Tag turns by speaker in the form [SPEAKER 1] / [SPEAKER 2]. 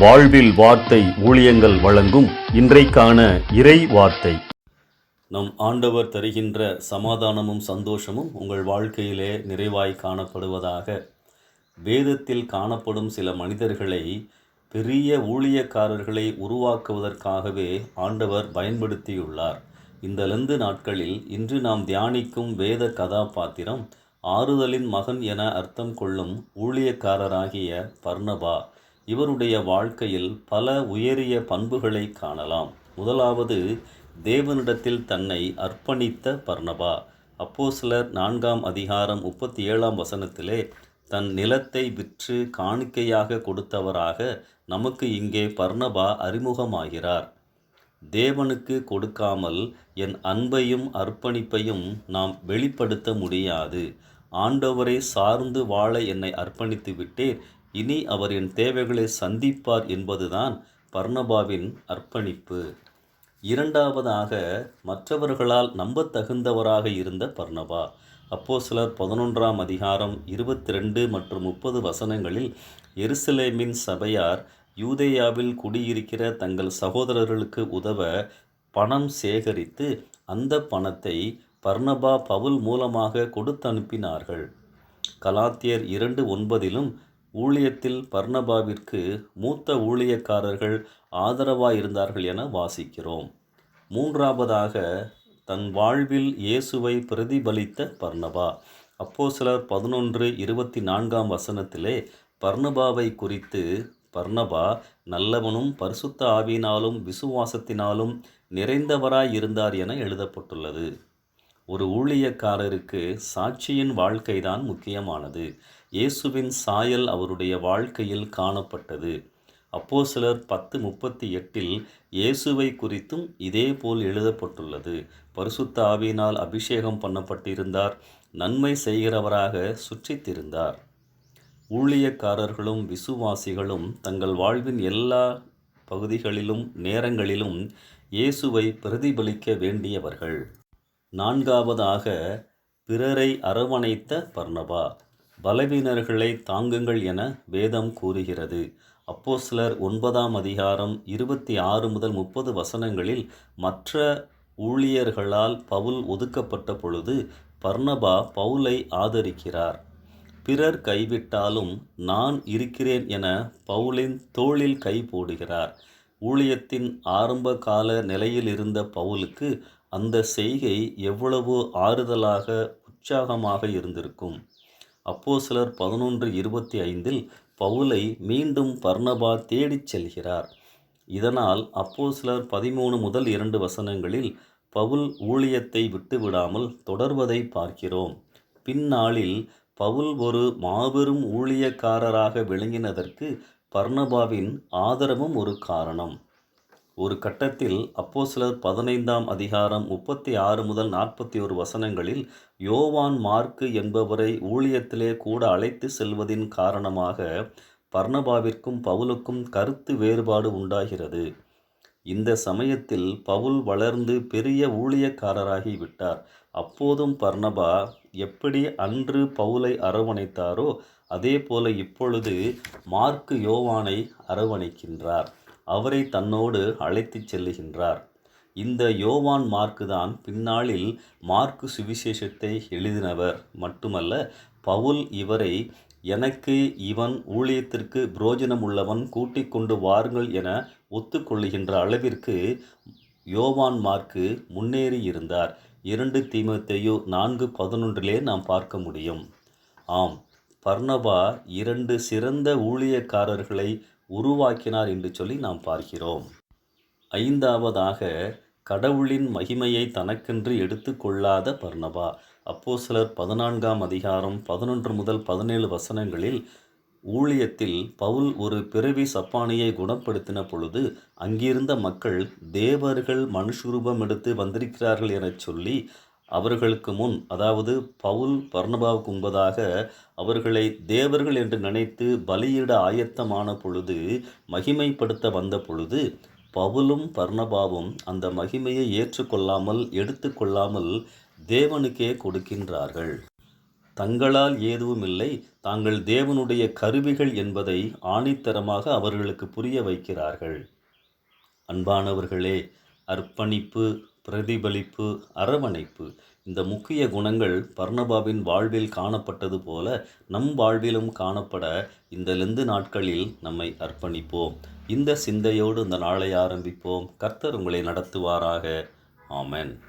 [SPEAKER 1] வாழ்வில் வார்த்தை ஊழியங்கள் வழங்கும் இன்றைக்கான இறை வார்த்தை. நம் ஆண்டவர் தருகின்ற சமாதானமும் சந்தோஷமும் உங்கள் வாழ்க்கையிலே நிறைவாய் காணப்படுவதாக. வேதத்தில் காணப்படும் சில மனிதர்களை பெரிய ஊழியக்காரர்களை உருவாக்குவதற்காகவே ஆண்டவர் பயன்படுத்தியுள்ளார். இந்த லெந்து நாட்களில் இன்று நாம் தியானிக்கும் வேத கதாபாத்திரம் ஆறுதலின் மகன் என அர்த்தம் கொள்ளும் ஊழியக்காரராகிய பர்னபா. இவருடைய வாழ்க்கையில் பல உயரிய பண்புகளை காணலாம். முதலாவது, தேவனிடத்தில் தன்னை அர்ப்பணித்த பர்னபா. அப்போஸ்தலர் 4ஆம் அதிகாரம் 37ஆம் வசனத்திலே தன் நிலத்தை விற்று காணிக்கையாக கொடுத்தவராக நமக்கு இங்கே பர்னபா அறிமுகமாகிறார். தேவனுக்கு கொடுக்காமல் என் அன்பையும் அர்ப்பணிப்பையும் நாம் வெளிப்படுத்த முடியாது. ஆண்டவரை சார்ந்து வாழ என்னை அர்ப்பணித்து விட்டேன், இனி அவர் என் தேவைகளை சந்திப்பார் என்பதுதான் பர்னபாவின் அர்ப்பணிப்பு. இரண்டாவதாக, மற்றவர்களால் நம்பத்தகுந்தவராக இருந்த பர்னபா. அப்போஸ்தலர் 11ஆம் அதிகாரம் 22 மற்றும் 30 வசனங்களில் எருசலேமின் சபையார் யூதேயாவில் குடியிருக்கிற தங்கள் சகோதரர்களுக்கு உதவ பணம் சேகரித்து அந்த பணத்தை பர்னபா பவுல் மூலமாக கொடுத்தனுப்பினார்கள். கலாத்தியர் 2:9 ஊழியத்தில் பர்னபாவிற்கு மூத்த ஊழியக்காரர்கள் ஆதரவாயிருந்தார்கள் என வாசிக்கிறோம். மூன்றாவதாக, தன் வாழ்வில் இயேசுவை பிரதிபலித்த பர்னபா. அப்போஸ்தலர் 11:24ஆம் வசனத்திலே பர்னபாவை குறித்து, பர்னபா நல்லவனும் பரிசுத்த ஆவியினாலும் விசுவாசத்தினாலும் நிறைந்தவராயிருந்தார் என எழுதப்பட்டுள்ளது. ஒரு ஊழியக்காரருக்கு சாட்சியின் வாழ்க்கைதான் முக்கியமானது. இயேசுவின் சாயல் அவருடைய வாழ்க்கையில் காணப்பட்டது. அப்போஸ்தலர் 10:38 இயேசுவை குறித்தும் இதேபோல் எழுதப்பட்டுள்ளது. பரிசுத்த ஆவியினால் அபிஷேகம் பண்ணப்பட்டிருந்தார், நன்மை செய்கிறவராக சுற்றித்திருந்தார். ஊழியக்காரர்களும் விசுவாசிகளும் தங்கள் வாழ்வின் எல்லா பகுதிகளிலும் நேரங்களிலும் இயேசுவை பிரதிபலிக்க வேண்டியவர்கள். நான்காவதாக, பிறரை அரவணைத்த பர்னபா. பலவீனர்களை தாங்குங்கள் என வேதம் கூறுகிறது. அப்போஸ்தலர் 9ஆம் அதிகாரம் 26 முதல் 30 வசனங்களில் மற்ற ஊழியர்களால் பவுல் ஒதுக்கப்பட்ட பொழுது பர்னபா பவுலை ஆதரிக்கிறார். பிறர் கைவிட்டாலும் நான் இருக்கிறேன் என பவுலின் தோளில் கை போடுகிறார். ஊழியத்தின் ஆரம்ப கால நிலையில் இருந்த பவுலுக்கு அந்த செய்கை எவ்வளவு ஆறுதலாக உற்சாகமாக இருந்திருக்கும். அப்போஸ்தலர் 11:25 பவுலை மீண்டும் பர்னபா தேடிச் செல்கிறார். இதனால் அப்போஸ்தலர் 13 முதல் 2 வசனங்களில் பவுல் ஊழியத்தை விட்டுவிடாமல் தொடர்வதை பார்க்கிறோம். பின்னாளில் பவுல் ஒரு மாபெரும் ஊழியக்காரராக விளங்கினதற்கு பர்னபாவின் ஆதரவும் ஒரு காரணம். ஒரு கட்டத்தில் அப்போஸ்தலர் 15ஆம் அதிகாரம் 36 முதல் 41 வசனங்களில் யோவான் மார்க்கு என்பவரை ஊழியத்திலே கூட அழைத்து செல்வதின் காரணமாக பர்னபாவிற்கும் பவுலுக்கும் கருத்து வேறுபாடு உண்டாகிறது. இந்த சமயத்தில் பவுல் வளர்ந்து பெரிய ஊழியக்காரராகி விட்டார். அப்போதும் பர்னபா எப்படி அன்று பவுலை அரவணைத்தாரோ அதே போல இப்பொழுது மார்க்கு யோவானை அரவணைக்கின்றார். அவரை தன்னோடு அழைத்து செல்லுகின்றார். இந்த யோவான் மார்க்கு தான் பின்னாளில் மார்க்கு சுவிசேஷத்தை எழுதினவர் மட்டுமல்ல, பவுல் இவரை எனக்கு இவன் ஊழியத்திற்கு புரோஜனம் உள்ளவன், கூட்டிக் கொண்டு வாருங்கள் என ஒத்துக்கொள்ளுகின்ற அளவிற்கு யோவான் மார்க்கு முன்னேறி இருந்தார். 2 தீமோத்தேயு 4:11 நாம் பார்க்க முடியும். ஆம், பர்னபா 2 சிறந்த ஊழியக்காரர்களை உருவாக்கினார் என்று சொல்லி நாம் பார்க்கிறோம். ஐந்தாவதாக, கடவுளின் மகிமையை தனக்கென்று எடுத்துக்கொள்ளாத பர்னபா. அப்போஸ்தலர் 14ஆம் அதிகாரம் 11 முதல் 17 வசனங்களில் ஊழியத்தில் பவுல் ஒரு பிறவி சப்பானியை குணப்படுத்தின பொழுது அங்கிருந்த மக்கள் தேவர்கள் மனுஷரூபம் எடுத்து வந்திருக்கிறார்கள் என சொல்லி அவர்களுக்கு முன், அதாவது பவுல் பர்னபாவுக்கு முன்பதாக அவர்களை தேவர்கள் என்று நினைத்து பலியிட ஆயத்தமான பொழுது, மகிமைப்படுத்த வந்த பொழுது பவுலும் பர்னபாவும் அந்த மகிமையை ஏற்றுக்கொள்ளாமல் எடுத்துக்கொள்ளாமல் தேவனுக்கே கொடுக்கின்றார்கள். தங்களால் எதுவுமில்லை, தாங்கள் தேவனுடைய கருவிகள் என்பதை ஆணித்தரமாக அவர்களுக்கு புரிய வைக்கிறார்கள். அன்பானவர்களே, அர்ப்பணிப்பு, பிரதிபலிப்பு, அரவணைப்பு இந்த முக்கிய குணங்கள் பர்னபாவின் வாழ்வில் காணப்பட்டது போல நம் வாழ்விலும் காணப்பட இந்த லெந்து நாட்களில் நம்மை அர்ப்பணிப்போம். இந்த சிந்தையோடு இந்த நாளை ஆரம்பிப்போம். கர்த்தர் உங்களை நடத்துவாராக. ஆமென்.